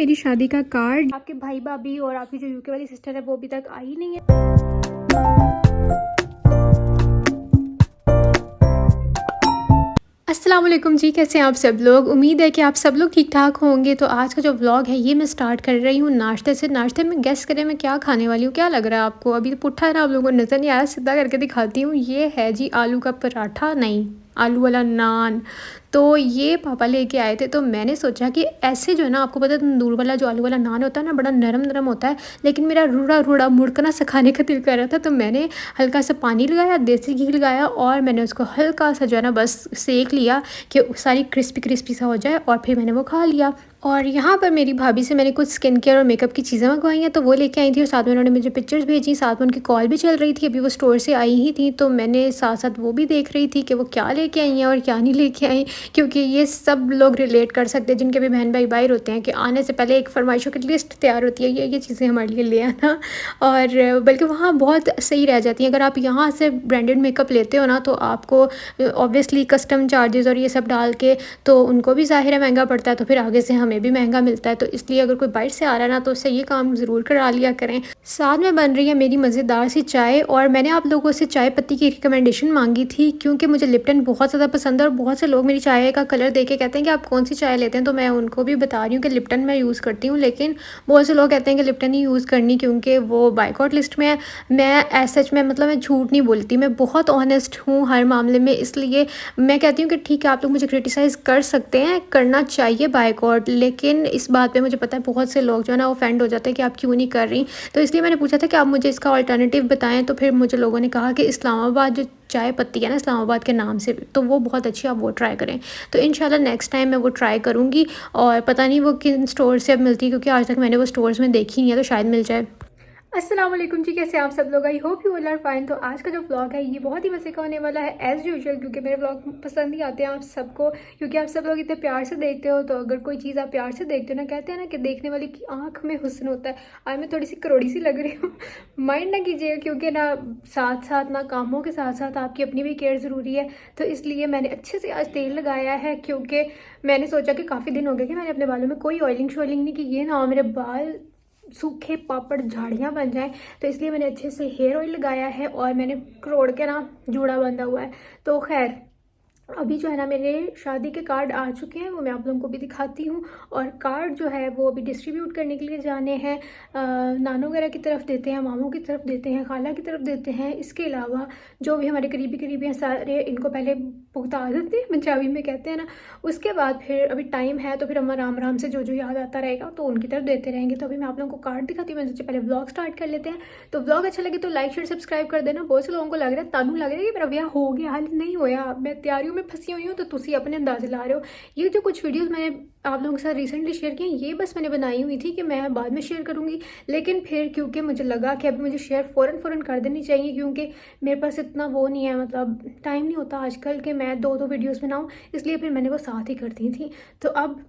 मेरी शादी का कार्ड। आपके भाई भाभी और आपकी जो यूके वाली सिस्टर है वो अभी तक आई नहीं है। अस्सलाम वालेकुम जी, कैसे हैं आप सब लोग। उम्मीद है कि आप सब लोग ठीक ठाक होंगे। तो आज का जो व्लॉग है ये मैं स्टार्ट कर रही हूँ नाश्ते से। नाश्ते में गेस करें मैं क्या खाने वाली हूँ, क्या लग रहा है आपको। अभी तो पुट्ठा है ना, आप लोगों को नज़र नहीं आया, सीधा करके दिखाती हूँ। ये है जी आलू का पराठा, नहीं आलू वाला नान। तो ये पापा लेके आए थे, तो मैंने सोचा कि ऐसे जो है ना, आपको पता है तंदूर वाला जो आलू वाला नान होता है ना, बड़ा नरम नरम होता है, लेकिन मेरा रूड़ा रूड़ा मुड़कना सिखाने का दिल कर रहा था। तो मैंने हल्का सा पानी लगाया, देसी घी लगाया और मैंने उसको हल्का सा जो है ना बस सेक लिया कि सारी क्रिस्पी क्रिस्पी सा हो जाए, और फिर मैंने वो खा लिया। और यहाँ पर मेरी भाभी से मैंने कुछ स्किन केयर और मेकअप की चीज़ें मंगवाई हैं, तो वो लेके आई थी, और साथ में उन्होंने मुझे पिक्चर्स भेजी, साथ में उनकी कॉल भी चल रही थी, अभी वो स्टोर से आई ही थी। तो मैंने साथ साथ वो भी देख रही थी कि वो क्या लेके आई हैं और क्या नहीं लेके आई, क्योंकि ये सब लोग रिलेट कर सकते हैं जिनके भी बहन भाई बाहर होते हैं, कि आने से पहले एक फरमाइशों की लिस्ट तैयार होती है, ये चीज़ें हमारे लिए ले आना। और बल्कि वहाँ बहुत सही रह जाती हैं। अगर आप यहाँ से ब्रांडेड मेकअप लेते हो ना, तो आपको ऑब्वियसली कस्टम चार्जेस और ये सब डाल के तो उनको भी ज़ाहिर है महंगा पड़ता है, तो फिर आगे से हमें भी महंगा मिलता है। तो इसलिए अगर कोई बाहर से आ रहा है ना, तो उससे ये काम ज़रूर करा लिया करें। साथ में बन रही है मेरी मज़ेदार सी चाय, और मैंने आप लोगों से चाय पत्ती की रिकमेंडेशन मांगी थी, क्योंकि मुझे लिप्टन बहुत ज़्यादा पसंद है, और बहुत से लोग मेरी चाय का कलर देख के कहते हैं कि आप कौन सी चाय लेते हैं। तो मैं उनको भी बता रही हूँ कि लिप्टन मैं यूज़ करती हूँ, लेकिन बहुत से लोग कहते हैं कि लिप्टन ही यूज़ करनी, क्योंकि वो बाइकआउट लिस्ट में है। मैं सच में मतलब मैं झूठ नहीं बोलती, मैं बहुत ऑनेस्ट हूँ हर मामले में, इसलिए मैं कहती हूँ कि ठीक है आप लोग मुझे क्रिटिसाइज़ कर सकते हैं, करना चाहिए बाइकआउट, लेकिन इस बात पे मुझे पता है बहुत से लोग जो है ना ऑफेंड हो जाते हैं कि आप क्यों नहीं कर रही। तो इसलिए मैंने पूछा था कि आप मुझे इसका अल्टरनेटिव बताएं, तो फिर मुझे लोगों ने कहा कि इस्लामाबाद जो चाय पत्ती है ना, इस्लामाबाद के नाम से, तो वो बहुत अच्छी, आप वो ट्राई करें। तो इंशाल्लाह नेक्स्ट टाइम मैं वो ट्राई करूँगी, और पता नहीं वो किन स्टोर से अब मिलती है, क्योंकि आज तक मैंने वो स्टोर्स में देखी नहीं है, तो शायद मिल जाए। अस्सलाम वालेकुम जी, कैसे आप सब लोग। I hope you all are fine. तो आज का जो व्लॉग है ये बहुत ही मज़े का होने वाला है एज़ यूजुअल, क्योंकि मेरे व्लॉग पसंद ही आते हैं आप सबको, क्योंकि आप सब लोग इतने प्यार से देखते हो। तो अगर कोई चीज़ आप प्यार से देखते हो ना, कहते हैं ना कि देखने वाले की आंख में हुस्न होता है। आज मैं थोड़ी सी करोड़ी सी लग रही हूँ, माइंड ना कीजिएगा, क्योंकि ना साथ साथ ना कामों के साथ साथ आपकी अपनी भी केयर ज़रूरी है। तो इसलिए मैंने अच्छे से आज तेल लगाया है, क्योंकि मैंने सोचा कि काफ़ी दिन हो गए कि मैंने अपने बालों में कोई ऑयलिंग शॉयलिंग नहीं की, ये ना मेरे बाल सूखे पापड़ झाड़ियाँ बन जाएं। तो इसलिए मैंने अच्छे से हेयर ऑयल लगाया है, और मैंने करोड़ के ना जूड़ा बांधा हुआ है। तो खैर अभी जो है ना मेरे शादी के कार्ड आ चुके हैं, वो मैं आप लोगों को भी दिखाती हूँ। और कार्ड जो है वो अभी डिस्ट्रीब्यूट करने के लिए जाने हैं, नानों वगैरह की तरफ देते हैं, मामों की तरफ देते हैं, खाला की तरफ देते हैं। इसके अलावा जो भी हमारे करीबी हैं सारे, इनको पहले भुगता देते हैं, पंजाबी में कहते हैं ना। उसके बाद फिर अभी टाइम है, तो फिर हम आराम आराम से जो जो याद आता रहेगा तो उनकी तरफ देते रहेंगे। तो अभी मैं आप लोगों को कार्ड दिखाती हूँ। मैं सोचा पहले व्लॉग स्टार्ट कर लेते हैं। तो व्लॉग अच्छा लगे तो लाइक शेयर सब्सक्राइब कर देना। बहुत से लोगों को लग रहा है, तानू लग रहा है कि मेरा ब्याह हो गया, हाल नहीं होया, मैं तैयारियों में फंसी हुई हूँ, तो तुसी अपने अंदाजे ला रहे हो। ये जो कुछ वीडियोस मैंने आप लोगों के साथ रिसेंटली शेयर किए, ये बस मैंने बनाई हुई थी कि मैं बाद में शेयर करूँगी, लेकिन फिर क्योंकि मुझे लगा कि अभी मुझे शेयर फ़ौरन कर देनी चाहिए, क्योंकि मेरे पास इतना वो नहीं है, मतलब टाइम नहीं होता आजकल कि मैं दो वीडियोस बनाऊँ, इसलिए फिर मैंने वो साथ ही कर दी थी। तो अब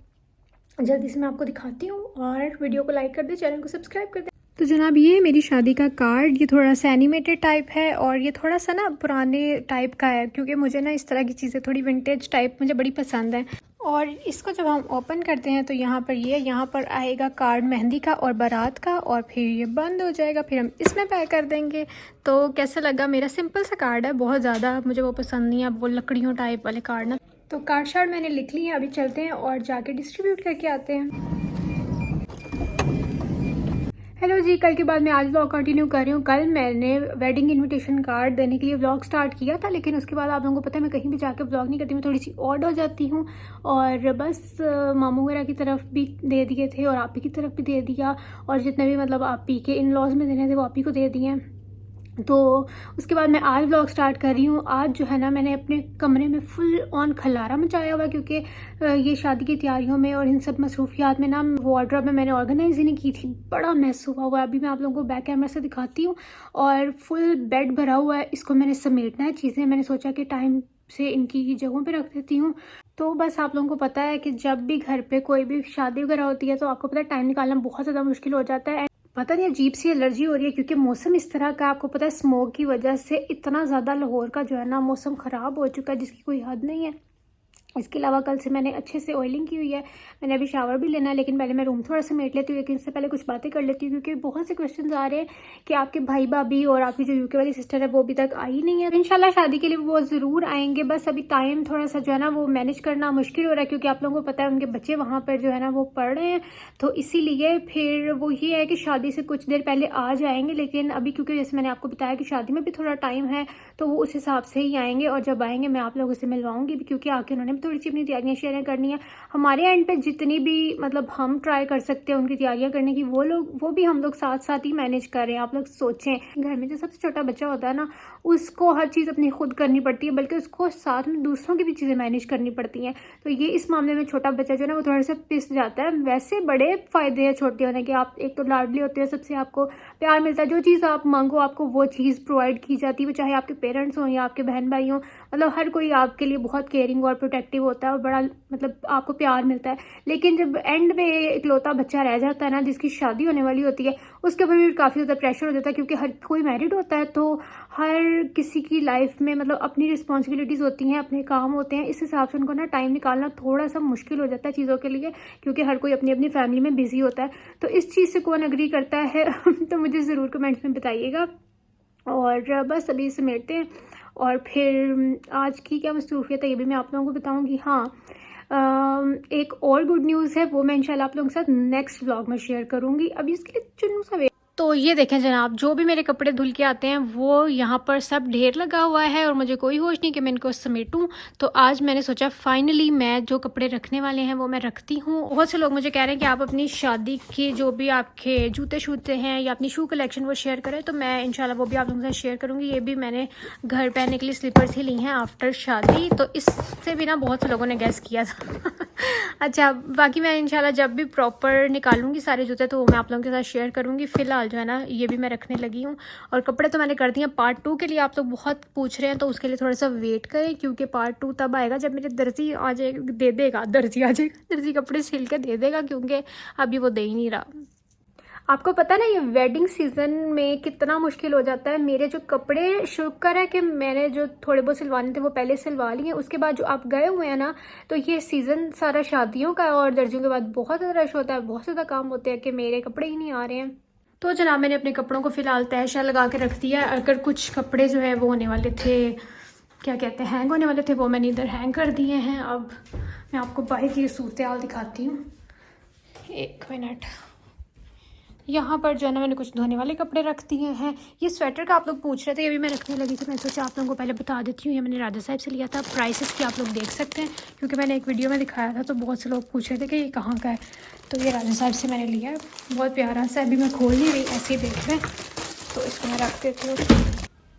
जल्दी से मैं आपको दिखाती हूँ, और वीडियो को लाइक कर दे, चैनल को सब्सक्राइब कर दे। तो जनाब ये है मेरी शादी का कार्ड। ये थोड़ा सा एनिमेटेड टाइप है, और ये थोड़ा सा ना पुराने टाइप का है, क्योंकि मुझे ना इस तरह की चीज़ें थोड़ी विंटेज टाइप मुझे बड़ी पसंद है। और इसको जब हम ओपन करते हैं तो यहाँ पर यहाँ पर आएगा कार्ड मेहंदी का और बारात का, और फिर ये बंद हो जाएगा, फिर हम इसमें पैक कर देंगे। तो कैसा लगा मेरा सिंपल सा कार्ड है, बहुत ज़्यादा मुझे वो पसंद नहीं है, वो लकड़ियों टाइप वाले कार्ड ना। तो कार्ड शार्ड मैंने लिख ली है, अभी चलते हैं और जाके डिस्ट्रीब्यूट करके आते हैं। हेलो जी, कल के बाद मैं आज व्लॉग कंटिन्यू कर रही हूँ। कल मैंने वेडिंग इनविटेशन कार्ड देने के लिए व्लॉग स्टार्ट किया था, लेकिन उसके बाद आप लोगों को पता है मैं कहीं भी जाके व्लॉग नहीं करती, मैं थोड़ी सी ऑड हो जाती हूँ। और बस मामू वगैरह की तरफ भी दे दिए थे, और आप ही की तरफ भी दे दिया, और जितने भी मतलब आप ही के इन लॉज में देने थे वो आप ही को दे दिए। तो उसके बाद मैं आज व्लॉग स्टार्ट कर रही हूँ। आज जो है ना मैंने अपने कमरे में फुल ऑन खलारा मचाया हुआ, क्योंकि ये शादी की तैयारियों में और इन सब मसरूफियात में ना वार्डरोब में मैंने ऑर्गेनाइज ही नहीं की थी, बड़ा मैस हुआ हुआ है। अभी मैं आप लोगों को बैक कैमरा से दिखाती हूँ, और फुल बेड भरा हुआ है, इसको मैंने समेटना है चीज़ें। मैंने सोचा कि टाइम से इनकी जगहों पे रख देती हूँ। तो बस आप लोगों को पता है कि जब भी घर पे कोई भी शादी वगैरह होती है, तो आपको पता है टाइम निकालना बहुत ज़्यादा मुश्किल हो जाता है। पता नहीं अजीब सी एलर्जी हो रही है, क्योंकि मौसम इस तरह का, आपको पता है स्मोक की वजह से इतना ज़्यादा लाहौर का जो है ना मौसम ख़राब हो चुका है जिसकी कोई हद नहीं है। इसके अलावा कल से मैंने अच्छे से ऑयलिंग की हुई है। मैंने अभी शावर भी लेना है, लेकिन पहले मैं रूम थोड़ा समेट लेती हूँ, लेकिन इससे पहले कुछ बातें कर लेती हूँ, क्योंकि बहुत से क्वेश्चंस आ रहे हैं कि आपके भाई भाभी और आपकी जो यूके वाली सिस्टर है वो अभी तक आई नहीं है। तो इंशाल्लाह शादी के लिए वो ज़रूर आएंगे, बस अभी टाइम थोड़ा सा जो है ना वो मैनेज करना मुश्किल हो रहा है, क्योंकि आप लोगों को पता है उनके बच्चे वहाँ पर जो है ना वो पढ़ रहे हैं। तो इसीलिए फिर वो ये है कि शादी से कुछ देर पहले आ जाएंगे, लेकिन अभी क्योंकि जैसे मैंने आपको बताया कि शादी में भी थोड़ा टाइम है, तो वो उस हिसाब से ही आएंगे। और जब आएंगे मैं आप लोगों से मिलवाऊंगी भी, क्योंकि आके उन्होंने भी थोड़ी सी अपनी तैयारियां शेयर करनी है। हमारे एंड पे जितनी भी मतलब हम ट्राई कर सकते हैं उनकी तैयारियां करने की, वो भी हम लोग साथ साथ ही मैनेज कर रहे हैं। आप लोग सोचें, घर में जो सबसे छोटा बच्चा होता है ना, उसको हर चीज़ अपनी खुद करनी पड़ती है, बल्कि उसको साथ में दूसरों की भी चीज़ें मैनेज करनी पड़ती हैं। तो ये इस मामले में छोटा बच्चा जो है ना वो थोड़ा सा पिस जाता है। वैसे बड़े फ़ायदे हैं छोटे होने के, आप एक तो लाडली होते हैं, सबसे आपको प्यार मिलता है, जो चीज़ आप मांगो आपको वो चीज़ प्रोवाइड की जाती है, वो चाहे आपके पेरेंट्स हों या आपके बहन भाई हों। मतलब हर कोई आपके लिए बहुत केयरिंग और प्रोटेक्टिव होता है और बड़ा मतलब आपको प्यार मिलता है। लेकिन जब एंड में इकलौता बच्चा रह जाता है ना, जिसकी शादी होने वाली होती है, उसके ऊपर भी काफ़ी ज़्यादा प्रेशर हो जाता है, क्योंकि हर कोई मैरिड होता है, तो हर किसी की लाइफ में मतलब अपनी रिस्पॉन्सिबिलिटीज़ होती हैं, अपने काम होते हैं। इस हिसाब से उनको ना टाइम निकालना थोड़ा सा मुश्किल हो जाता है चीज़ों के लिए, क्योंकि हर कोई अपनी अपनी फैमिली में बिजी होता है। तो इस चीज़ से कौन एग्री करता है तो मुझे ज़रूर कमेंट्स में बताइएगा। और बस अभी समेटते हैं, और फिर आज की क्या मसरूफियत है ये भी मैं आप लोगों को बताऊंगी। हाँ, एक और गुड न्यूज़ है, वो मैं इंशाल्लाह आप लोगों के साथ नेक्स्ट व्लॉग में शेयर करूंगी। अभी इसके लिए चुन्नू सा तो ये देखें जनाब, जो भी मेरे कपड़े धुल के आते हैं वो यहाँ पर सब ढेर लगा हुआ है, और मुझे कोई होश नहीं कि मैं इनको समेटूं। तो आज मैंने सोचा फाइनली मैं जो कपड़े रखने वाले हैं वो मैं रखती हूँ। बहुत से लोग मुझे कह रहे हैं कि आप अपनी शादी के जो भी आपके जूते शूते हैं या अपनी शू कलेक्शन वो शेयर करें, तो मैं इंशाल्लाह वो भी आप लोगों के साथ शेयर करूँगी। ये भी मैंने घर पहनने के लिए स्लीपर्स ही ली हैं आफ्टर शादी, तो इससे भी ना बहुत से लोगों ने गैस किया था अच्छा, बाकी मैं इंशाल्लाह जब भी प्रॉपर निकालूंगी सारे जूते तो वो मैं आप लोगों के साथ शेयर करूँगी। फ़िलहाल जो है ना ये भी मैं रखने लगी हूँ, और कपड़े तो मैंने कर दिए हैं। पार्ट 2 के लिए आप लोग बहुत पूछ रहे हैं, तो उसके लिए थोड़ा सा वेट करें, क्योंकि पार्ट 2 तब आएगा जब मेरे दर्जी आ जाएगा, दर्जी कपड़े सिल के दे देगा, क्योंकि अभी वो दे ही नहीं रहा। आपको पता है ना ये वेडिंग सीज़न में कितना मुश्किल हो जाता है। मेरे जो कपड़े शुक्र है कि मैंने जो थोड़े बहुत सिलवाने थे वो पहले सिलवा लिए, उसके बाद जो आप गए हुए हैं ना, तो ये सीज़न सारा शादियों का है, और दर्जियों के बाद बहुत ज़्यादा रश होता है, बहुत ज़्यादा काम होते हैं कि मेरे कपड़े ही नहीं आ रहे हैं। तो जनाब मैंने अपने कपड़ों को फ़िलहाल तहशा लगा के रख दिया। अगर कुछ कपड़े जो है वो होने वाले थे, क्या कहते हैं, हैंग होने वाले थे, वो मैंने इधर हैंग कर दिए हैं। अब मैं आपको बाहर की सूरत हाल दिखाती हूँ, एक मिनट। यहाँ पर जो है ना मैंने कुछ धोने वाले कपड़े रख दिए हैं। ये स्वेटर का आप लोग पूछ रहे थे, ये भी मैं रखने लगी थी। मैं सोचा आप लोगों को पहले बता देती हूँ, ये मैंने राजा साहब से लिया था। प्राइसेस की आप लोग देख सकते हैं, क्योंकि मैंने एक वीडियो में दिखाया था, तो बहुत से लोग पूछ रहे थे कि ये कहाँ का है। तो ये राजा साहब से मैंने लिया है, बहुत प्यारा सा। अभी मैं खोल नहीं रही, ऐसे ही देख रहे हैं, तो इसको मैं रख देती हूँ।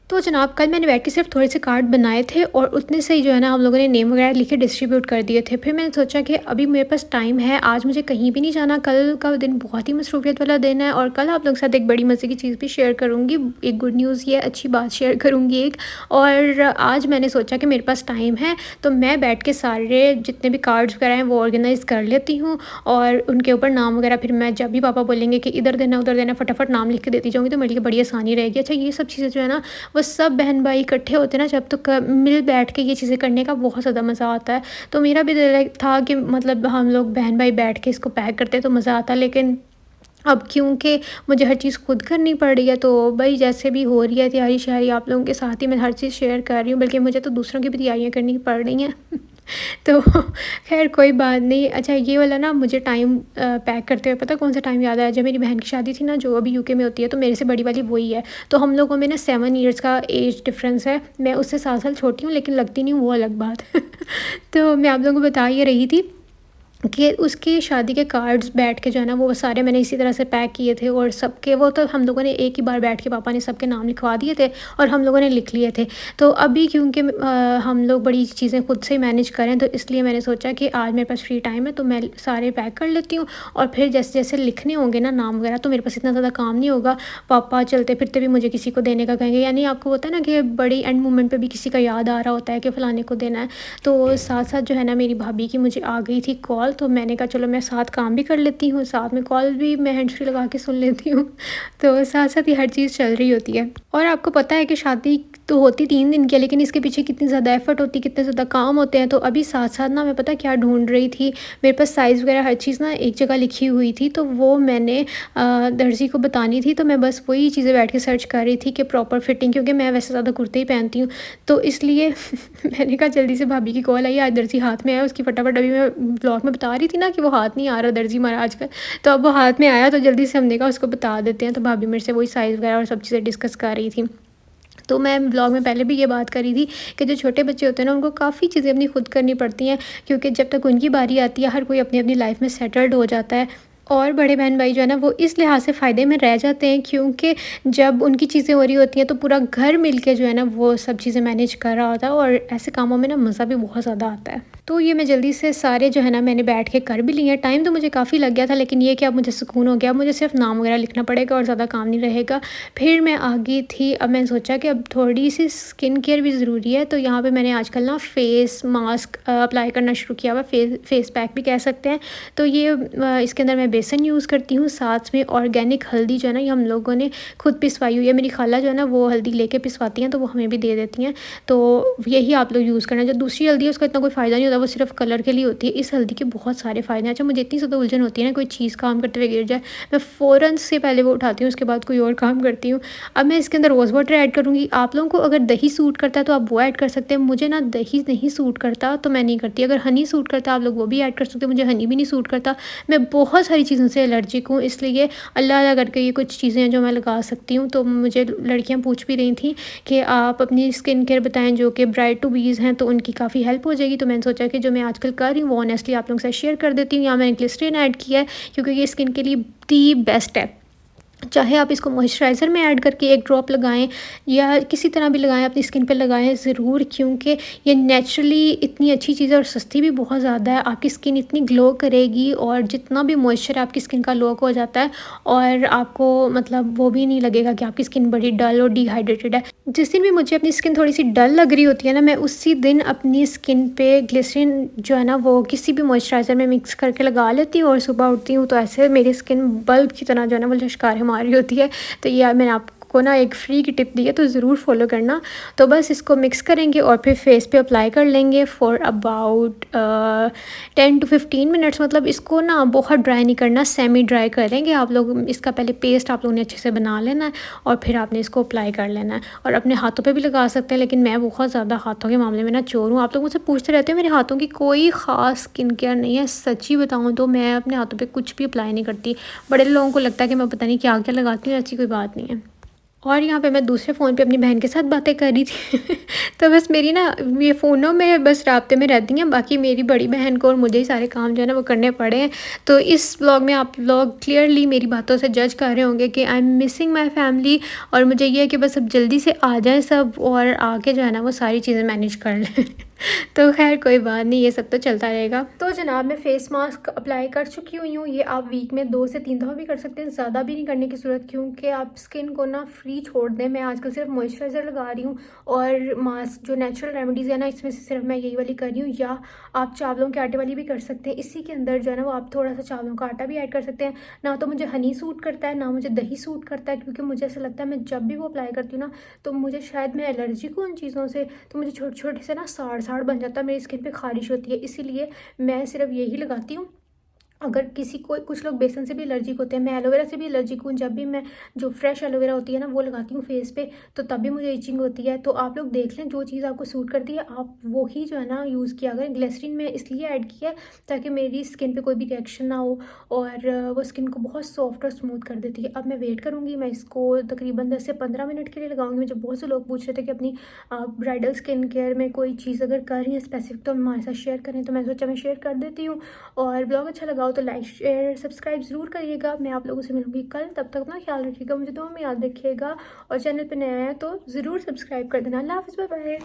तो जनाब कल मैंने बैठ के सिर्फ थोड़े से कार्ड बनाए थे, और उतने से ही जो है ना हम लोगों ने नेम वगैरह लिखे डिस्ट्रीब्यूट कर दिए थे। फिर मैंने सोचा कि अभी मेरे पास टाइम है, आज मुझे कहीं भी नहीं जाना, कल का दिन बहुत ही मसरूफियत वाला दिन है, और कल आप लोगों के साथ एक बड़ी मज़े की चीज़ भी शेयर करूँगी। एक गुड न्यूज़, ये अच्छी बात शेयर करूँगी एक। और आज मैंने सोचा कि मेरे पास टाइम है, तो मैं बैठ के सारे जितने भी कार्ड्स वगैरह हैं वो ऑर्गेनाइज़ कर लेती हूँ, और उनके ऊपर नाम वगैरह फिर मैं जब भी पापा बोलेंगे कि इधर देना उधर देना, फटाफट नाम लिख के देती जाऊँगी, तो मेरे लिए बड़ी आसानी रहेगी। अच्छा, ये सब चीज़ें जो है ना वो सब बहन भाई इकट्ठे होते हैं ना जब, तो मिल बैठ के ये चीज़ें करने का बहुत ज़्यादा मज़ा आता है। तो मेरा भी दिल था कि मतलब हम लोग बहन भाई बैठ के इसको पैक करते तो मज़ा आता, लेकिन अब क्योंकि मुझे हर चीज़ खुद करनी पड़ रही है, तो भाई जैसे भी हो रही है तैयारी शयारी, आप लोगों के साथ ही मैं हर चीज़ शेयर कर रही हूँ, बल्कि मुझे तो दूसरों की भी तैयारियाँ करनी पड़ रही हैं तो खैर कोई बात नहीं। अच्छा, ये वाला ना मुझे टाइम पैक करते हुए पता कौन सा टाइम याद आया, जब मेरी बहन की शादी थी ना, जो अभी यूके में होती है, तो मेरे से बड़ी वाली वही है। तो हम लोगों में ना 7 ईयर्स का एज डिफरेंस है, मैं उससे 7 साल छोटी हूँ, लेकिन लगती नहीं हूँ, वो अलग बात तो मैं आप लोगों को बता ये रही थी कि उसकी शादी के कार्ड्स बैठ के जो है ना वो सारे मैंने इसी तरह से पैक किए थे, और सबके वो तो हम लोगों ने एक ही बार बैठ के पापा ने सबके नाम लिखवा दिए थे, और हम लोगों ने लिख लिए थे। तो अभी क्योंकि हम लोग बड़ी चीज़ें खुद से ही मैनेज करें, तो इसलिए मैंने सोचा कि आज मेरे पास फ्री टाइम है, तो मैं सारे पैक कर लेती हूँ, और फिर जैसे जैसे लिखने होंगे ना नाम वगैरह, तो मेरे पास इतना ज़्यादा काम नहीं होगा। पापा चलते फिरते भी मुझे किसी को देने का कहेंगे, यानी आपको होता है ना कि बड़ी एंड मोमेंट पर भी किसी का याद आ रहा होता है कि फ़लाने को देना है। तो साथ साथ जो है ना मेरी भाभी की मुझे आ गई थी कॉल, तो मैंने कहा चलो मैं साथ काम भी कर लेती हूँ, साथ में कॉल भी मैं हैंड फ्री लगा के सुन लेती हूँ तो साथ साथ ही हर चीज़ चल रही होती है। और आपको पता है कि शादी तो होती 3 दिन की है, लेकिन इसके पीछे कितनी ज़्यादा एफ़र्ट होती है, कितने ज़्यादा काम होते हैं। तो अभी साथ-साथ ना मैं पता क्या ढूँढ रही थी, मेरे पास साइज़ वग़ैरह हर चीज़ ना एक जगह लिखी हुई थी, तो वो मैंने दर्ज़ी को बतानी थी, तो मैं बस वही चीज़ें बैठ के सर्च कर रही थी कि प्रॉपर फिटिंग, क्योंकि मैं वैसे ज़्यादा कुर्ते ही पहनती हूँ, तो इसलिए मैंने कहा जल्दी से भाभी की कॉल आई, आज दर्ज़ी हाथ में आया, उसकी फटाफट अभी मैं व्लॉग में बता रही थी ना कि वो हाथ नहीं आ रहा दर्ज़ी हमारा आजकल, तो अब वो हाथ में आया, तो जल्दी से हमने कहा उसको बता देते हैं, तो भाभी मेरे से वही साइज़ वग़ैरह और सब चीज़ें डिस्कस कर रही थी। तो मैं व्लॉग में पहले भी ये बात करी थी कि जो छोटे बच्चे होते हैं ना, उनको काफ़ी चीज़ें अपनी खुद करनी पड़ती हैं, क्योंकि जब तक उनकी बारी आती है हर कोई अपनी अपनी लाइफ में सेटल्ड हो जाता है, और बड़े बहन भाई जो है ना वो इस लिहाज से फ़ायदे में रह जाते हैं, क्योंकि जब उनकी चीज़ें हो रही होती हैं तो पूरा घर मिल के जो है ना वो सब चीज़ें मैनेज कर रहा होता है, और ऐसे कामों में ना मज़ा भी बहुत ज़्यादा आता है। तो ये मैं जल्दी से सारे जो है ना मैंने बैठ के कर भी लिए हैं। टाइम तो मुझे काफ़ी लग गया था, लेकिन ये कि अब मुझे सुकून हो गया, अब मुझे सिर्फ नाम वगैरह लिखना पड़ेगा और ज़्यादा काम नहीं रहेगा। फिर मैं आ गई थी, अब मैंने सोचा कि अब थोड़ी सी स्किन केयर भी ज़रूरी है, तो यहाँ पे मैंने आजकल ना फेस मास्क अप्लाई करना शुरू किया हुआ, फेस पैक भी कह सकते हैं। तो ये इसके अंदर मैं बेसन यूज़ करती हूँ, साथ में ऑर्गेनिक हल्दी जो है ना ये हम लोगों ने खुद पिसवाई हुई है। मेरी खाला जो है ना वो हल्दी लेके पिसवाती हैं, तो वो हमें भी दे देती हैं, तो यही आप लोग यूज़ करना। जो दूसरी हल्दी है उसका इतना कोई फ़ायदा नहीं होता, वो सिर्फ कलर के लिए होती है। इस हल्दी के बहुत सारे फ़ायदे हैं। अच्छा, मुझे इतनी ज़्यादा उलझन होती है ना, कोई चीज़ काम करते हुए गिर जाए, मैं फ़ौरन से पहले वो उठाती हूँ, उसके बाद कोई और काम करती हूँ। अब मैं इसके अंदर रोज़ वाटर ऐड करूँगी। आप लोगों को अगर दही सूट करता है तो आप वो ऐड कर सकते हैं, मुझे ना दही नहीं सूट करता, तो मैं नहीं करती। अगर हनी सूट करता है आप लोग वो भी ऐड कर सकते हैं, मुझे हनी भी नहीं सूट करता। मैं बहुत सारी चीज़ों से एलर्जिक हूँ, इसलिए अल्लाह-अल्लाह करके ये कुछ चीज़ें हैं जो मैं लगा सकती हूँ। तो मुझे लड़कियाँ पूछ भी रही थी कि आप अपनी स्किन केयर बताएँ जो कि ब्राइड टू बीज़ हैं, तो उनकी काफ़ी हेल्प हो जाएगी। तो मैंने सोचा कि जो मैं आजकल कर रही हूँ वो ऑनेस्टली आप लोगों के साथ शेयर कर देती हूँ। यहाँ मैंने ग्लिसरीन ऐड किया है, क्योंकि ये स्किन के लिए दी बेस्ट है। चाहे आप इसको मॉइस्चराइज़र में ऐड करके एक ड्रॉप लगाएं या किसी तरह भी लगाएं, अपनी स्किन पे लगाएं ज़रूर, क्योंकि ये नेचुरली इतनी अच्छी चीज़ है और सस्ती भी बहुत ज़्यादा है। आपकी स्किन इतनी ग्लो करेगी, और जितना भी मॉइस्चर आपकी स्किन का लॉक हो जाता है, और आपको मतलब वो भी नहीं लगेगा कि आपकी स्किन बड़ी डल और डिहाइड्रेटेड है। जिस दिन भी मुझे अपनी स्किन थोड़ी सी डल लग रही होती है ना, मैं उसी दिन अपनी स्किन पे ग्लिसरीन जो है ना वो किसी भी मॉइस्चराइज़र में मिक्स करके लगा लेती हूँ, और सुबह उठती हूँ तो ऐसे मेरी स्किन बल्ब की तरह जो है ना वो लश्कार मारी होती है। तो ये मैंने आपको ना एक फ्री की टिप दी है, तो ज़रूर फॉलो करना। तो बस इसको मिक्स करेंगे और फिर फेस पे अप्लाई कर लेंगे फॉर अबाउट 10 to 15 मिनट्स। मतलब इसको ना बहुत ड्राई नहीं करना, सेमी ड्राई करेंगे आप लोग। इसका पहले पेस्ट आप लोगों ने अच्छे से बना लेना है, और फिर आपने इसको अप्लाई कर लेना है, और अपने हाथों पे भी लगा सकते हैं। लेकिन मैं बहुत ज़्यादा हाथों के मामले में ना चोर हूँ। आप लोग मुझसे पूछते रहते हैं, मेरे हाथों की कोई ख़ास स्किन केयर नहीं है। सच्ची बताऊँ तो मैं अपने हाथों पे कुछ भी अप्लाई नहीं करती। बड़े लोगों को लगता है कि मैं पता नहीं क्या क्या लगाती हूँ, ऐसी कोई बात नहीं है। और यहाँ पे मैं दूसरे फ़ोन पे अपनी बहन के साथ बातें कर रही थी तो बस मेरी ना ये फ़ोनों में बस राब्ते में रहती हैं, बाकी मेरी बड़ी बहन को और मुझे ही सारे काम जो है ना वो करने पड़े हैं। तो इस व्लॉग में आप लोग क्लियरली मेरी बातों से जज कर रहे होंगे कि I am missing my family, और मुझे ये है कि बस अब जल्दी से आ जाए सब, और आके जो है ना वो सारी चीज़ें मैनेज कर लें तो खैर कोई बात नहीं, ये सब तो चलता रहेगा। तो जनाब मैं फ़ेस मास्क अप्लाई कर चुकी हुई हूँ। ये आप वीक में 2 से 3 दफ़ा भी कर सकते हैं, ज़्यादा भी नहीं करने की ज़रूरत, क्योंकि आप स्किन को ना फ्री छोड़ दें। मैं आजकल सिर्फ मॉइस्चराइज़र लगा रही हूँ, और मास्क जो नेचुरल रेमेडीज़ है ना इसमें से सिर्फ मैं यही वाली कर रही हूँ। या आप चावलों के आटे वाली भी कर सकते हैं। इसी के अंदर जो है ना वो आप थोड़ा सा चावलों का आटा भी ऐड कर सकते हैं। ना तो मुझे हनी सूट करता है, ना मुझे दही सूट करता है, क्योंकि मुझे ऐसा लगता है मैं जब भी वो अप्लाई करती हूँ ना, तो मुझे शायद मैं एलर्जिक हूँ उन चीज़ों से, तो मुझे छोटे छोटे से ना साड़ साड़ बन जाता है, मेरी स्किन पे खारिश होती है। इसीलिए मैं सिर्फ यही लगाती हूँ। अगर किसी को, कुछ लोग बेसन से भी एलर्जिक होते हैं, मैं एलोवेरा से भी एलर्जिक हूँ। जब भी मैं जो फ्रेश एलोवेरा होती है ना वो लगाती हूँ फेस पे, तो तब भी मुझे इचिंग होती है। तो आप लोग देख लें जो चीज़ आपको सूट करती है आप वो ही जो है ना यूज़ किया करें। ग्लिसरीन में इसलिए ऐड किया है ताकि मेरी स्किन पे कोई भी रिएक्शन ना हो, और वो स्किन को बहुत सॉफ्ट और स्मूथ कर देती है। अब मैं वेट करूँगी, मैं इसको तकरीबन 10 से 15 मिनट के लिए लगाऊंगी। मुझे बहुत से लोग पूछ रहे थे कि अपनी ब्राइडल स्किन केयर में कोई चीज़ अगर कर रही है स्पेसिफिक तो हमारे साथ शेयर करें, तो मैं सोचा मैं शेयर कर देती हूँ। और ब्लॉग अच्छा लगा हो तो लाइक शेयर सब्सक्राइब ज़रूर करिएगा। मैं आप लोगों से मिलूंगी कल, तब तक अपना ख्याल रखिएगा, मुझे दुआ में याद रखिएगा, और चैनल पे नया है तो ज़रूर सब्सक्राइब कर देना। अल्लाह हाफ़िज़, बाय बाय।